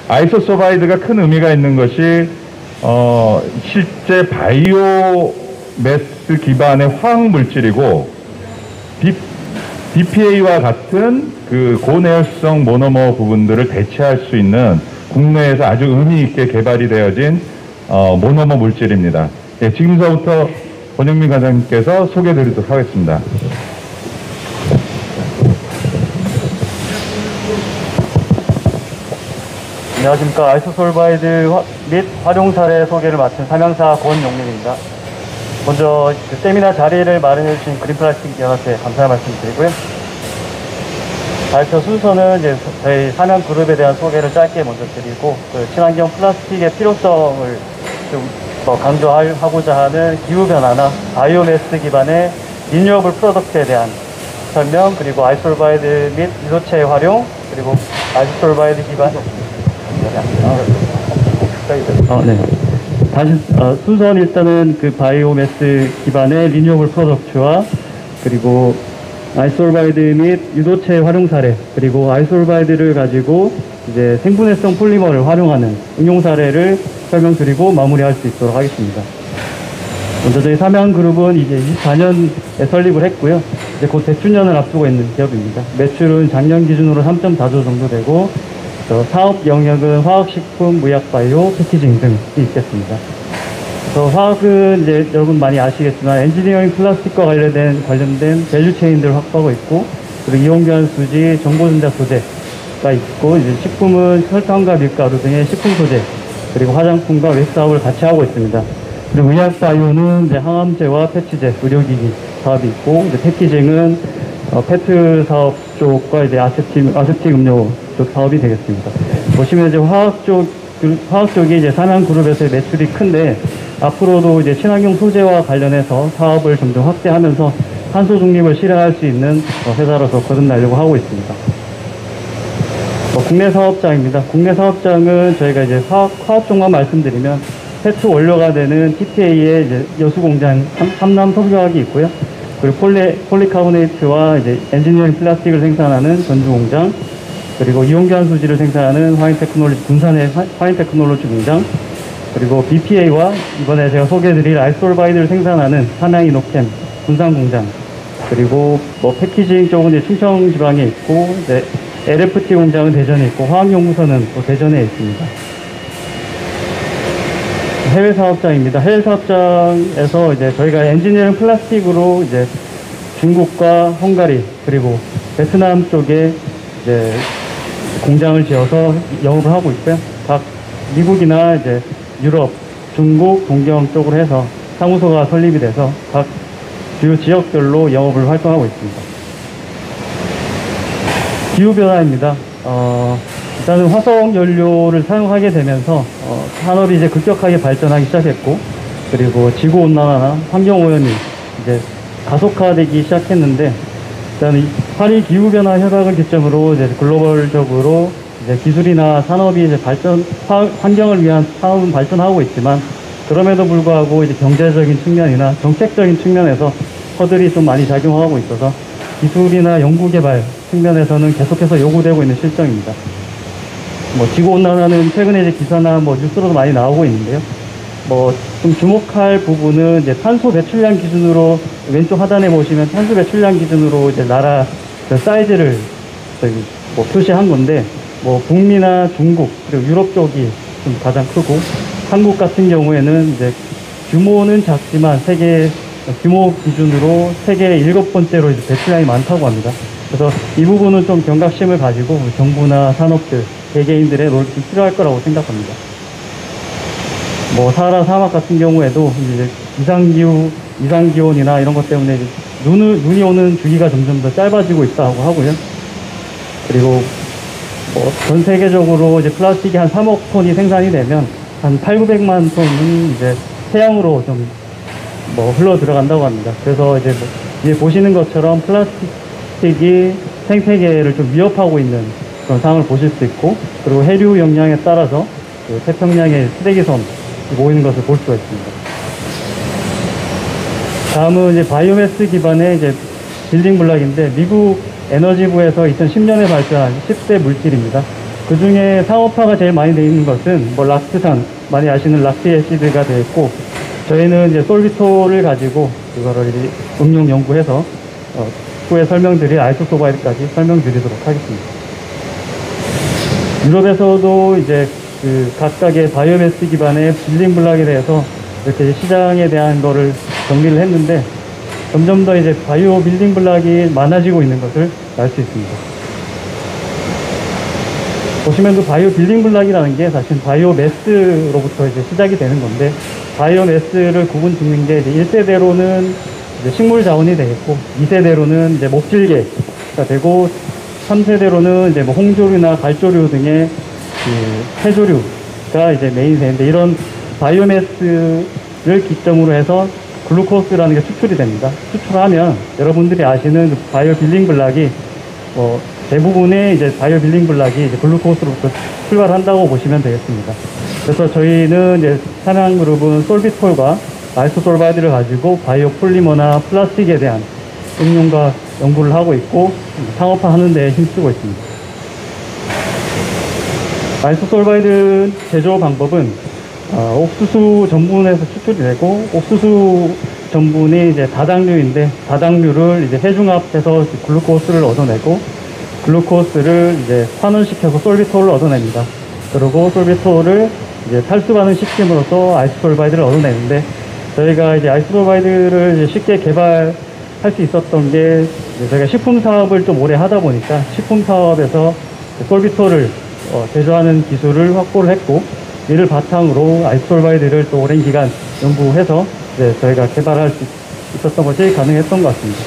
아이소솔바이드가 큰 의미가 있는 것이 실제 바이오 매스 기반의 화학 물질이고 BPA와 같은 그 고내열성 모노머 부분들을 대체할 수 있는 국내에서 아주 의미 있게 개발이 되어진 모노머 물질입니다. 예, 지금서부터 권영민 과장님께서 소개해드리도록 하겠습니다. 안녕하십니까. 아이소솔바이드 및 활용 사례 소개를 맡은 사명사 권용민입니다. 먼저 세미나 자리를 마련해 주신 그린플라스틱 연합회에 감사의 말씀드리고요. 발표 순서는 이제 저희 사명 그룹에 대한 소개를 짧게 먼저 드리고, 친환경 플라스틱의 필요성을 좀 더 강조하고자 하는 기후변화나 바이오매스 기반의 리뉴어블 프로덕트에 대한 설명, 그리고 아이소솔바이드 및 유도체의 활용, 그리고 아이소솔바이드 기반 네. 다시 순서는 일단은 그 바이오매스 기반의 리뉴어블 프로덕트와 그리고 아이소솔바이드 및 유도체 활용 사례, 그리고 아이소솔바이드를 가지고 이제 생분해성 폴리머를 활용하는 응용 사례를 설명드리고 마무리할 수 있도록 하겠습니다. 먼저 저희 삼양그룹은 이제 24년에 설립을 했고요. 이제 곧 100주년을 앞두고 있는 기업입니다. 매출은 작년 기준으로 3.4조 정도 되고, 사업 영역은 화학식품, 무약바이오, 패키징 등이 있겠습니다. 화학은 이제 여러분 많이 아시겠지만 엔지니어링 플라스틱과 관련된 밸류체인들을 확보하고 있고, 그리고 이온교환 수지, 정보전자 소재가 있고, 이제 식품은 설탕과 밀가루 등의 식품 소재, 그리고 화장품과 웹 사업을 같이 하고 있습니다. 그리고 의약바이오는 이제 항암제와 패치제, 의료기기 사업이 있고, 이제 패키징은 페트 사업 쪽과 이제 아세틱 음료 쪽 사업이 되겠습니다. 보시면 이제 화학 쪽이 이제 삼양그룹에서의 매출이 큰데, 앞으로도 이제 친환경 소재와 관련해서 사업을 점점 확대하면서 탄소 중립을 실현할 수 있는 회사로서 거듭나려고 하고 있습니다. 국내 사업장입니다. 국내 사업장은 저희가 이제 화학 쪽만 말씀드리면 페트 원료가 되는 TPA의 이제 여수 공장 삼남 석유화학이 있고요. 그리고 폴리카보네이트와 이제 엔지니어링 플라스틱을 생산하는 전주 공장, 그리고 이온교환 수지를 생산하는 군산의 화인테크놀로지 공장, 그리고 BPA와 이번에 제가 소개해드릴 아이소솔바이드를 생산하는 삼양이노캠 군산 공장, 그리고 패키징 쪽은 이제 충청 지방에 있고, 이제 LFT 공장은 대전에 있고, 화학연구소는 또 대전에 있습니다. 해외 사업장입니다. 해외 사업장에서 이제 저희가 엔지니어링 플라스틱으로 이제 중국과 헝가리, 그리고 베트남 쪽에 이제 공장을 지어서 영업을 하고 있고요. 각 미국이나 이제 유럽, 중국, 동경 쪽으로 해서 사무소가 설립이 돼서 각 주요 지역별로 영업을 활동하고 있습니다. 기후변화입니다. 일단은 화석 연료를 사용하게 되면서 산업이 이제 급격하게 발전하기 시작했고, 그리고 지구온난화나 환경오염이 이제 가속화되기 시작했는데, 일단 파리 기후변화 협약을 기점으로 이제 글로벌적으로 이제 기술이나 산업이 이제 환경을 위한 산업은 발전하고 있지만, 그럼에도 불구하고 이제 경제적인 측면이나 정책적인 측면에서 허들이 좀 많이 작용하고 있어서 기술이나 연구개발 측면에서는 계속해서 요구되고 있는 실정입니다. 지구온난화는 최근에 이제 기사나 뉴스로도 많이 나오고 있는데요. 좀 주목할 부분은 이제 탄소 배출량 기준으로, 왼쪽 하단에 보시면 탄소 배출량 기준으로 이제 나라 사이즈를 표시한 건데, 북미나 중국, 그리고 유럽 쪽이 좀 가장 크고, 한국 같은 경우에는 이제 규모는 작지만 규모 기준으로 세계 7번째로 이제 배출량이 많다고 합니다. 그래서 이 부분은 좀 경각심을 가지고 정부나 산업들, 개개인들의 노력이 필요할 거라고 생각합니다. 사하라 사막 같은 경우에도 이제 이상기온이나 이런 것 때문에 눈이 오는 주기가 점점 더 짧아지고 있다고 하고요. 그리고 전 세계적으로 이제 플라스틱이 한 3억 톤이 생산이 되면 한 800~900만 톤은 이제 해양으로 좀 흘러 들어간다고 합니다. 그래서 이제 위에 보시는 것처럼 플라스틱이 생태계를 좀 위협하고 있는 그런 상황을 보실 수 있고, 그리고 해류 역량에 따라서 그 태평양의 쓰레기섬 모이는 것을 볼 수가 있습니다. 다음은 이제 바이오매스 기반의 이제 빌딩 블록인데, 미국 에너지부에서 2010년에 발표한 10대 물질입니다. 그 중에 상업화가 제일 많이 되어 있는 것은 뭐 락트산, 많이 아시는 락트애시드가 되어 있고, 저희는 이제 솔비토를 가지고 그거를 이제 응용 연구해서 후에 설명드릴 아이소소바이드까지 설명드리도록 하겠습니다. 유럽에서도 이제 그 각각의 바이오매스 기반의 빌딩 블락에 대해서 이렇게 시장에 대한 거를 정리를 했는데, 점점 더 이제 바이오 빌딩 블락이 많아지고 있는 것을 알 수 있습니다. 보시면 그 바이오 빌딩 블락이라는 게 사실 바이오 매스로부터 이제 시작이 되는 건데, 바이오 매스를 구분 짓는 게 이제 1세대로는 이제 식물 자원이 되겠고, 2세대로는 이제 목질계가 되고, 3세대로는 이제 뭐 홍조류나 갈조류 등의 그 해조류가 이제 메인세인데, 이런 바이오 매스를 기점으로 해서 글루코스라는 게 추출이 됩니다. 추출하면 여러분들이 아시는 그 바이오 빌딩 블락이 대부분의 이제 바이오 빌딩 블락이 이제 글루코스로부터 출발한다고 보시면 되겠습니다. 그래서 저희는 이제 삼양그룹은 솔비톨과 아이소솔바이드를 가지고 바이오 폴리머나 플라스틱에 대한 응용과 연구를 하고 있고 상업화하는 데 힘쓰고 있습니다. 아이소솔바이드 제조 방법은 옥수수 전분에서 추출이 되고, 옥수수 전분이 이제 다당류인데, 다당류를 이제 해중합해서 글루코스를 얻어내고, 글루코스를 이제 환원시켜서 솔비톨을 얻어냅니다. 그리고 솔비톨을 이제 탈수 반응시킴으로써 아이소솔바이드를 얻어내는데, 저희가 이제 아이소솔바이드를 이제 쉽게 개발할 수 있었던 게, 저희가 식품 사업을 좀 오래 하다 보니까 식품 사업에서 솔비톨을 제조하는 기술을 확보를 했고, 이를 바탕으로 아이소솔바이드를 또 오랜 기간 연구해서 저희가 개발할 수 있었던 것이 가능했던 것 같습니다.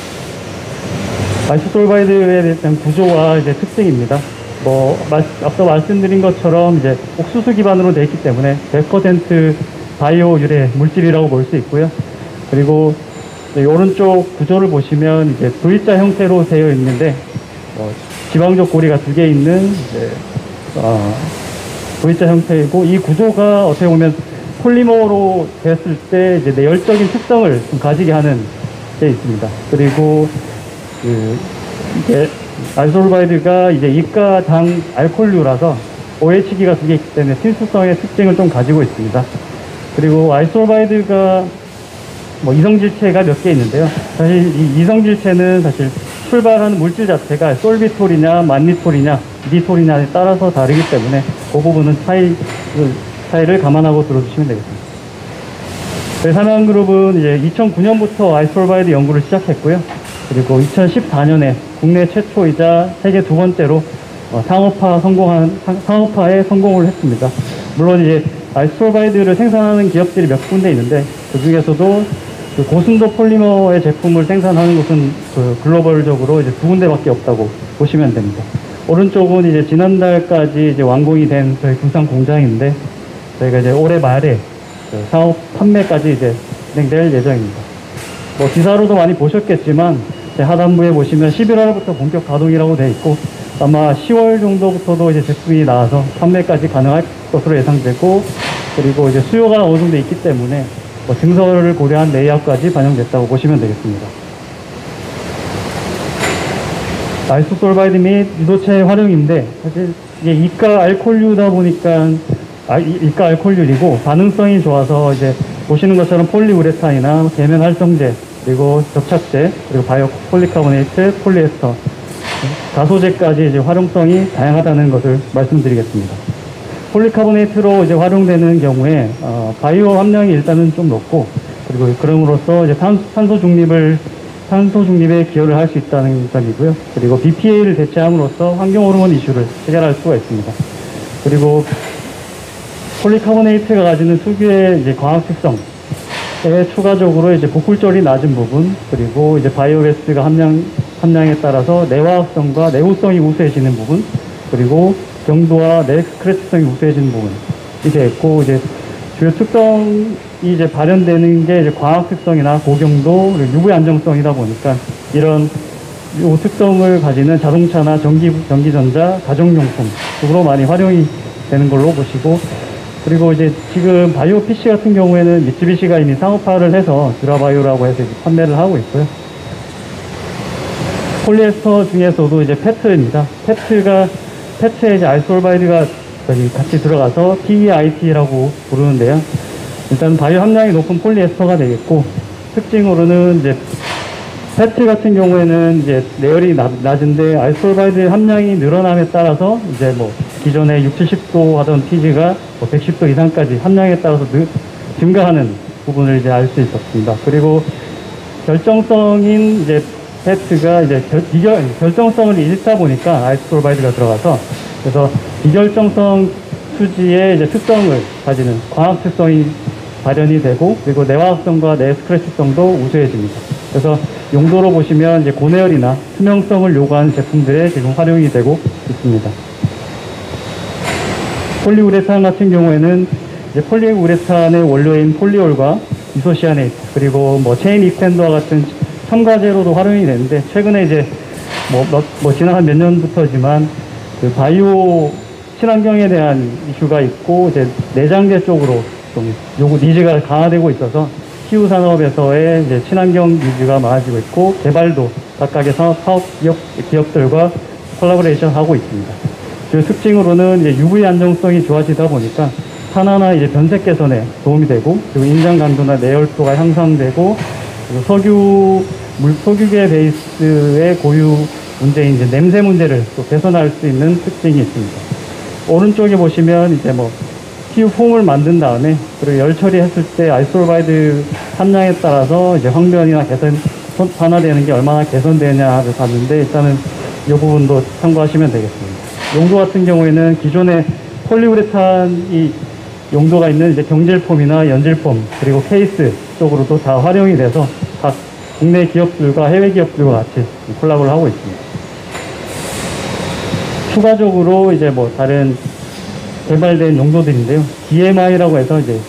아이소솔바이드에 대한 구조와 이제 특징입니다. 앞서 말씀드린 것처럼 이제 옥수수 기반으로 되어 있기 때문에 100% 바이오 유래 물질이라고 볼 수 있고요. 그리고 오른쪽 구조를 보시면 이제 V자 형태로 되어 있는데, 지방적 고리가 2개 있는 V자 형태이고, 이 구조가 어떻게 보면 폴리머로 됐을 때 이제 내열적인 특성을 좀 가지게 하는 게 있습니다. 그리고 이게 아이소솔바이드가 이제 이가당 알코올류라서 OH기가 2개 있기 때문에 친수성의 특징을 좀 가지고 있습니다. 그리고 아이소솔바이드가 이성질체가 몇 개 있는데요. 사실 이 이성질체는 사실 출발하는 물질 자체가 솔비톨이냐 만리톨이냐 니톨이냐에 따라서 다르기 때문에 그 부분은 차이를 감안하고 들어주시면 되겠습니다. 저희 삼양그룹은 이제 2009년부터 아이소솔바이드 연구를 시작했고요. 그리고 2014년에 국내 최초이자 세계 2번째로 상업화에 성공을 했습니다. 물론 이제 아이소솔바이드를 생산하는 기업들이 몇 군데 있는데, 그 중에서도 그 고순도 폴리머의 제품을 생산하는 곳은 글로벌적으로 이제 2군데밖에 없다고 보시면 됩니다. 오른쪽은 이제 지난달까지 이제 완공이 된 저희 군산 공장인데, 저희가 이제 올해 말에 사업 판매까지 이제 진행될 예정입니다. 기사로도 많이 보셨겠지만, 하단부에 보시면 11월부터 본격 가동이라고 되어 있고, 아마 10월 정도부터도 이제 제품이 나와서 판매까지 가능할 것으로 예상되고, 그리고 이제 수요가 어느 정도 있기 때문에 증설을 고려한 레이아웃까지 반영됐다고 보시면 되겠습니다. 아이소솔바이드 및 유도체 활용인데, 사실 이게 이가 알코올류다 보니까 이가 알코올류이고 반응성이 좋아서 이제 보시는 것처럼 폴리우레탄이나 계면 활성제, 그리고 접착제, 그리고 바이오 폴리카보네이트, 폴리에스터, 가소제까지 이제 활용성이 다양하다는 것을 말씀드리겠습니다. 폴리카보네이트로 이제 활용되는 경우에 바이오 함량이 일단은 좀 높고, 그리고 그럼으로써 이제 탄소 중립에 기여를 할 수 있다는 점이고요. 그리고 BPA를 대체함으로써 환경 호르몬 이슈를 해결할 수가 있습니다. 그리고 폴리카보네이트가 가지는 특유의 이제 광학 특성에 추가적으로 이제 보쿨절이 낮은 부분, 그리고 이제 바이오매스가 함량에 따라서 내화학성과 내후성이 우수해지는 부분, 그리고 경도와 내스크래치성이 우수해지는 부분이 되어 있고, 이제 주요 특성이 이제 발현되는 게 이제 광학 특성이나 고경도, 그리고 UV 안정성이다 보니까 이런 요 특성을 가지는 자동차나 전기전자, 가정용품 쪽으로 많이 활용이 되는 걸로 보시고, 그리고 이제 지금 바이오 PC 같은 경우에는 미쓰비시가 이미 상업화를 해서 듀라바이오라고 해서 이제 판매를 하고 있고요. 폴리에스터 중에서도 이제 페트입니다. 페트가 패트에 이제 아이솔바이드가 같이 들어가서 PEIT라고 부르는데요. 일단 바이오 함량이 높은 폴리에스터가 되겠고, 특징으로는 이제 패트 같은 경우에는 이제 내열이 낮은데 아이솔바이드 함량이 늘어남에 따라서 이제 뭐 기존에 60, 70도 하던 TG가 뭐 110도 이상까지 함량에 따라서 증가하는 부분을 이제 알 수 있었습니다. 그리고 결정성인 이제 패트가 이제 결정성을 잃다 보니까 아이솔바이드가 들어가서, 그래서 비결정성 수지의 이제 특성을 가지는 광학 특성이 발현이 되고, 그리고 내화학성과 내스크래치성도 우수해집니다. 그래서 용도로 보시면 이제 고내열이나 투명성을 요구하는 제품들에 지금 활용이 되고 있습니다. 폴리우레탄 같은 경우에는 이제 폴리우레탄의 원료인 폴리올과 이소시아네이트, 그리고 뭐 체인 익스텐더와 같은 첨가제로도 활용이 되는데, 최근에 이제 지난 한 몇 년부터지만 그 바이오 친환경에 대한 이슈가 있고, 이제 내장재 쪽으로 좀 요구 니즈가 강화되고 있어서 키우 산업에서의 이제 친환경 니즈가 많아지고 있고, 개발도 각각의 기업들과 콜라보레이션 하고 있습니다. 그 특징으로는 이제 UV 안정성이 좋아지다 보니까 산화나 이제 변색 개선에 도움이 되고, 그리고 인장 강도나 내열도가 향상되고, 그리고 석유계 베이스의 고유 문제인 이제 냄새 문제를 또 개선할 수 있는 특징이 있습니다. 오른쪽에 보시면 이제 뭐 PU 폼을 만든 다음에, 그리고 열 처리했을 때 아이솔바이드 함량에 따라서 이제 황변이나 산화되는 게 얼마나 개선되냐를 봤는데, 일단은 이 부분도 참고하시면 되겠습니다. 용도 같은 경우에는 기존의 폴리우레탄이 용도가 있는 이제 경질폼이나 연질폼, 그리고 케이스 쪽으로도 다 활용이 돼서 각 국내 기업들과 해외 기업들과 같이 콜라보를 하고 있습니다. 추가적으로 이제 뭐 다른 개발된 용도들인데요. DMI라고 해서 이제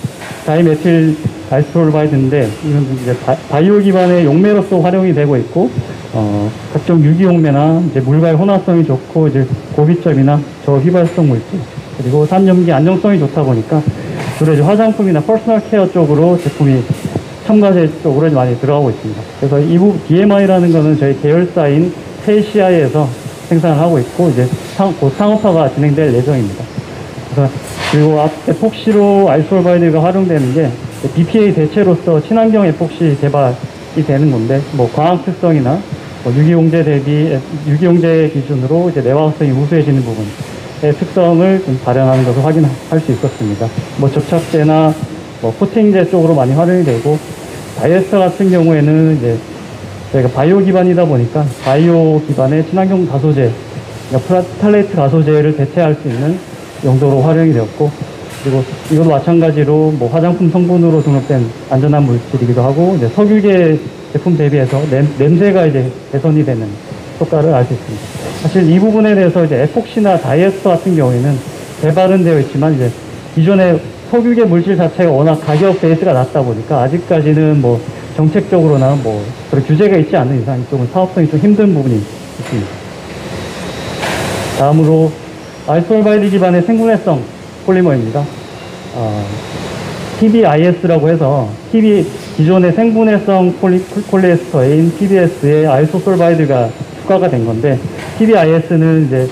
다이메틸 아이솔바이드인데, 이건 이제 바이오 기반의 용매로서 활용이 되고 있고, 각종 유기용매나 이제 물과의 혼합성이 좋고, 이제 고비점이나 저휘발성 물질, 그리고 산염기 안정성이 좋다 보니까 주로 이제 화장품이나 퍼스널 케어 쪽으로 제품이 첨가제 쪽으로 많이 들어가고 있습니다. 그래서 이 DMI라는 거는 저희 계열사인 KCI에서 생산을 하고 있고, 이제 곧 상업화가 진행될 예정입니다. 그리고 에폭시로 아이솔바이드가 활용되는 게 BPA 대체로서 친환경 에폭시 개발이 되는 건데, 뭐 광학 특성이나 뭐 유기용제 기준으로 이제 내화학성이 우수해지는 부분의 특성을 좀 발현하는 것을 확인할 수 있었습니다. 뭐 접착제나 뭐 코팅제 쪽으로 많이 활용이 되고, 다이에스터 같은 경우에는 이제 저희가 바이오 기반이다 보니까 바이오 기반의 친환경 가소제, 그러니까 프탈레이트 가소제를 대체할 수 있는 용도로 활용이 되었고, 그리고 이것도 마찬가지로 뭐 화장품 성분으로 등록된 안전한 물질이기도 하고, 이제 석유계 제품 대비해서 냄새가 이제 개선이 되는 효과를 알 수 있습니다. 사실 이 부분에 대해서 이제 에폭시나 다이에스터 같은 경우에는 개발은 되어 있지만, 이제 기존의 석유계 물질 자체가 워낙 가격 베이스가 낮다 보니까 아직까지는 뭐 정책적으로나 뭐 그런 규제가 있지 않는 이상 이쪽은 사업성이 좀 힘든 부분이 있습니다. 다음으로 아이솔바이드 기반의 생분해성 폴리머입니다. PBIS라고 해서 기존의 생분해성 폴리에스터인 PBS에 아이소솔바이드가 추가가 된 건데, PBIS는 이제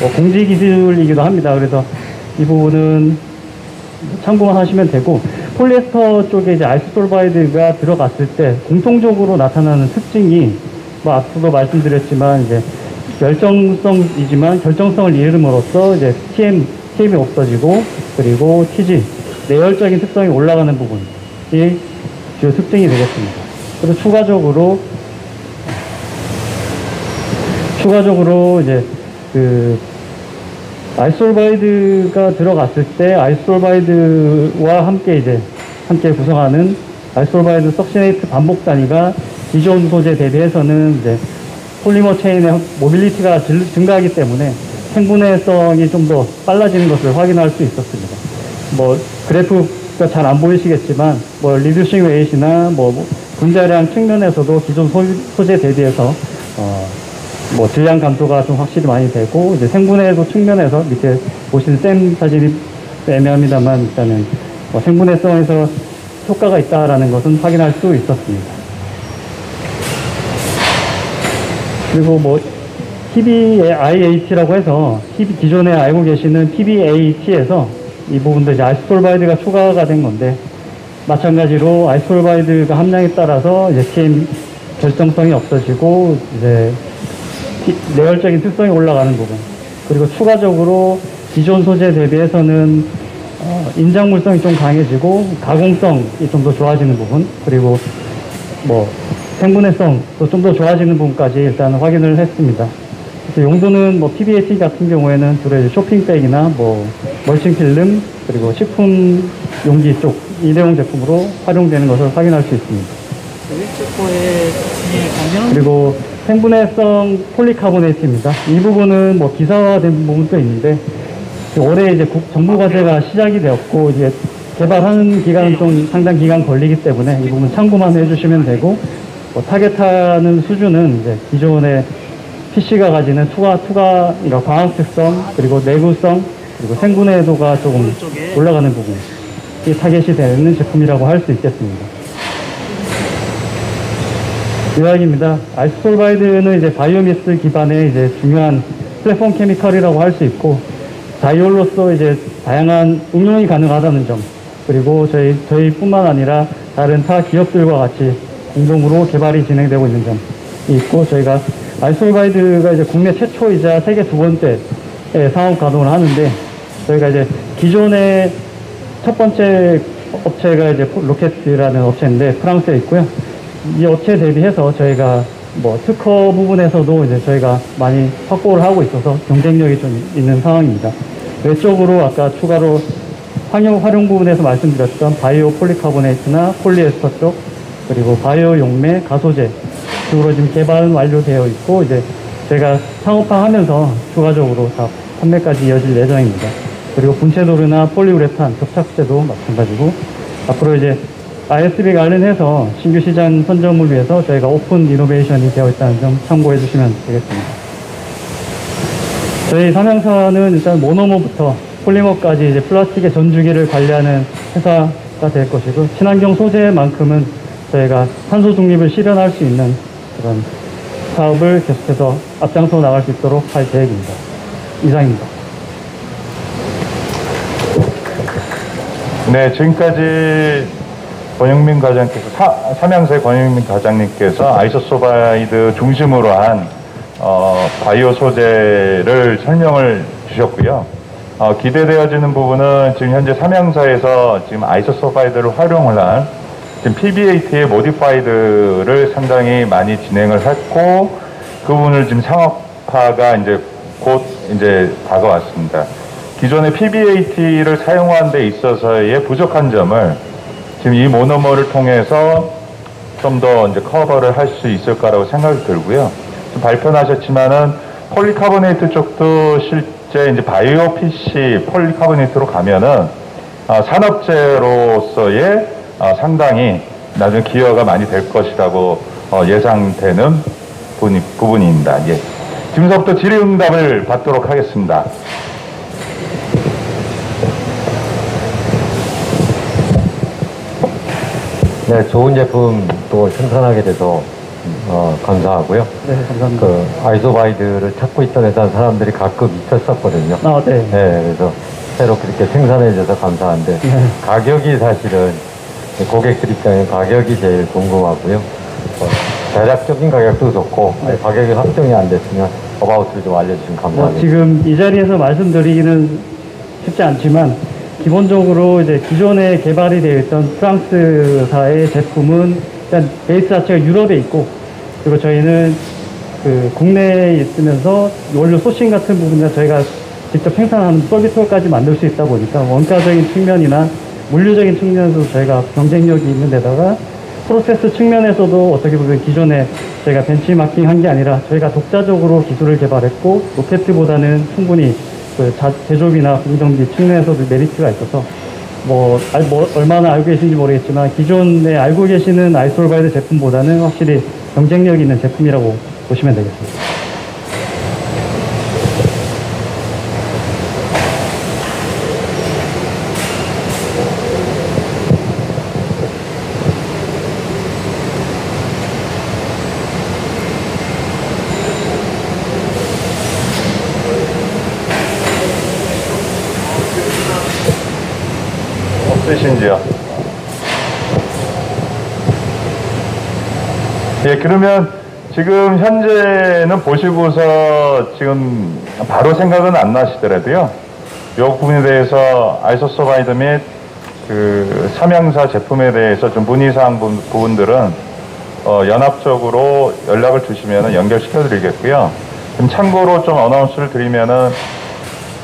뭐 공지 기술이기도 합니다. 그래서 이 부분은 참고만 하시면 되고, 폴리에스터 쪽에 이제 아이소솔바이드가 들어갔을 때 공통적으로 나타나는 특징이, 뭐 앞서도 말씀드렸지만 이제 결정성이지만 결정성을 잃음으로써 이제 TM이 없어지고, 그리고 TG, 내열적인 특성이 올라가는 부분이 주요 특징이 되겠습니다. 그리고 추가적으로 이제 그 아이솔바이드가 들어갔을 때 아이솔바이드와 함께 구성하는 아이솔바이드 석시네이트 반복 단위가 기존 소재 대비해서는 이제 폴리머 체인의 모빌리티가 증가하기 때문에 생분해성이 좀 더 빨라지는 것을 확인할 수 있었습니다. 뭐 그래프가 잘 안 보이시겠지만, 뭐 리듀싱 웨이트나 뭐 분자량 측면에서도 기존 소재 대비해서 뭐 질량 감소가 좀 확실히 많이 되고, 이제 생분해도 측면에서 밑에 보시는 쌤 사진이 애매합니다만, 일단은 뭐 생분해성에서 효과가 있다라는 것은 확인할 수 있었습니다. 그리고 뭐 PBIH라고 해서 기존에 알고 계시는 PBAT에서 이 부분도 이제 아이소톨바이드가 추가가 된 건데, 마찬가지로 아이소톨바이드가 함량에 따라서 이제 PM 결정성이 없어지고 이제 내열적인 특성이 올라가는 부분, 그리고 추가적으로 기존 소재 대비해서는 인장물성이 좀 강해지고 가공성이 좀 더 좋아지는 부분, 그리고 뭐 생분해성도 좀 더 좋아지는 부분까지 일단 확인을 했습니다. 그래서 용도는 뭐 PBAT 같은 경우에는 주로 이제 쇼핑백이나 뭐 멀칭 필름, 그리고 식품 용기 쪽 일회용 제품으로 활용되는 것을 확인할 수 있습니다. 그리고 생분해성 폴리카보네이트입니다. 이 부분은 뭐 기사화된 부분도 있는데, 올해 이제 정부 과제가 시작이 되었고, 이제 개발하는 기간은 좀 상당 기간 걸리기 때문에 이 부분 참고만 해주시면 되고, 뭐 타겟하는 수준은 이제 기존의 PC가 가지는 그러니까 광학 특성, 그리고 내구성, 그리고 생분해도가 조금 올라가는 부분, 이 타겟이 되는 제품이라고 할 수 있겠습니다. 이야기입니다. 아이소톨바이드는 이제 바이오미스 기반의 이제 중요한 플랫폼 케미컬이라고 할 수 있고, 다이올로서 이제 다양한 응용이 가능하다는 점, 그리고 저희뿐만 아니라 다른 타 기업들과 같이 공동으로 개발이 진행되고 있는 점이 있고, 저희가 아이소톨바이드가 이제 국내 최초이자 세계 두 번째 상업 가동을 하는데, 저희가 이제 기존의 첫 번째 업체가 이제 로켓이라는 업체인데 프랑스에 있고요. 이 업체 대비해서 저희가 뭐 특허 부분에서도 이제 저희가 많이 확보를 하고 있어서 경쟁력이 좀 있는 상황입니다. 외적으로 아까 추가로 활용 부분에서 말씀드렸던 바이오 폴리카보네이트나 폴리에스터 쪽, 그리고 바이오 용매, 가소제 쪽으로 지금 개발은 완료되어 있고, 이제 제가 상업화하면서 추가적으로 다 판매까지 이어질 예정입니다. 그리고 분체도르나 폴리우레탄, 접착제도 마찬가지고, 앞으로 이제 ISB 관련해서 신규 시장 선점을 위해서 저희가 오픈 이노베이션이 되어 있다는 점 참고해 주시면 되겠습니다. 저희 삼양사는 일단 모노머부터 폴리머까지 이제 플라스틱의 전주기를 관리하는 회사가 될 것이고, 친환경 소재만큼은 저희가 탄소 중립을 실현할 수 있는 그런 사업을 계속해서 앞장서 나갈 수 있도록 할 계획입니다. 이상입니다. 네, 지금까지 권영민 과장님께서, 삼양사의 권영민 과장님께서 아이소소바이드 중심으로 한 바이오 소재를 설명을 주셨고요. 기대되어지는 부분은 지금 현재 삼양사에서 지금 아이소소바이드를 활용을 한 지금 PBAT의 모디파이드를 상당히 많이 진행을 했고, 그 부분을 지금 상업화가 이제 곧 이제 다가왔습니다. 기존의 PBAT를 사용하는 데 있어서의 부족한 점을 지금 이 모노머를 통해서 좀 더 이제 커버를 할 수 있을 거라고 생각이 들고요. 발표하셨지만은 폴리카보네이트 쪽도 실제 이제 바이오 PC 폴리카보네이트로 가면은 산업재로서의 상당히 나중에 기여가 많이 될 것이라고 예상되는 부분입니다. 예. 지금부터 질의응답을 받도록 하겠습니다. 네, 좋은 제품 또 생산하게 돼서 감사하고요. 네, 감사합니다. 그 아이소바이드를 찾고 있던 회사 사람들이 가끔 있었었거든요. 네. 네, 그래서 새롭게 이렇게 생산해줘서 감사한데, 네. 가격이 사실은 고객들 입장에 가격이 제일 궁금하고요. 대략적인 가격도 좋고, 네. 가격이 확정이 안 됐으면 어바웃을 좀 알려주시면 감사하겠습니다. 지금 이 자리에서 말씀드리기는 쉽지 않지만, 기본적으로 이제 기존에 개발이 되어 있던 프랑스사의 제품은 일단 베이스 자체가 유럽에 있고, 그리고 저희는 그 국내에 있으면서 원료 소싱 같은 부분이나 저희가 직접 생산하는 솔비톨까지 만들 수 있다 보니까 원가적인 측면이나 물류적인 측면에서도 저희가 경쟁력이 있는 데다가 프로세스 측면에서도 어떻게 보면 기존에 저희가 벤치마킹 한 게 아니라 저희가 독자적으로 기술을 개발했고, 로켓보다는 충분히 그 제조비나 공정비 측면에서도 메리트가 있어서 얼마나 알고 계신지 모르겠지만 기존에 알고 계시는 아이소톨바이드 제품보다는 확실히 경쟁력 있는 제품이라고 보시면 되겠습니다. 있으신지요? 예, 그러면 지금 현재는 보시고서 지금 바로 생각은 안 나시더라도요. 이 부분에 대해서 아이소서바이드 및 그 삼양사 제품에 대해서 좀 문의사항 부분들은 연합적으로 연락을 주시면 연결시켜 드리겠고요. 그럼 참고로 좀 어나운스를 드리면은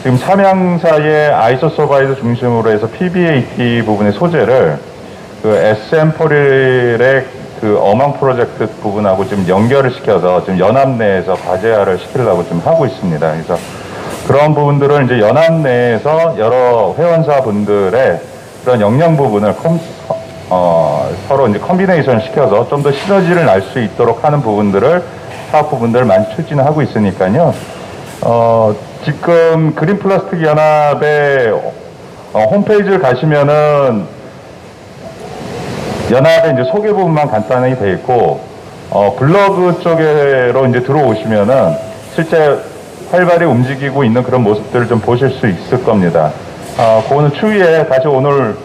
지금 삼양사의 아이소서바이드 중심으로 해서 PBAT 부분의 소재를 그 SM4릴의 그 어망 프로젝트 부분하고 지금 연결을 시켜서 지금 연합 내에서 과제화를 시키려고 지금 하고 있습니다. 그래서 그런 부분들을 이제 연합 내에서 여러 회원사 분들의 그런 역량 부분을 서로 이제 컨비네이션 시켜서 좀 더 시너지를 날 수 있도록 하는 부분들을 사업 부분들을 많이 추진하고 있으니까요. 지금 그린 플라스틱 연합의 홈페이지를 가시면은 연합의 이제 소개 부분만 간단히 돼 있고 블로그 쪽으로 이제 들어오시면은 실제 활발히 움직이고 있는 그런 모습들을 좀 보실 수 있을 겁니다. 그거는 추후에 다시 오늘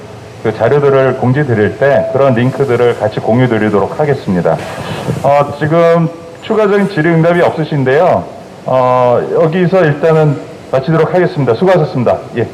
그 자료들을 공지 드릴 때 그런 링크들을 같이 공유 드리도록 하겠습니다. 지금 추가적인 질의응답이 없으신데요. 여기서 일단은 마치도록 하겠습니다. 수고하셨습니다. 예.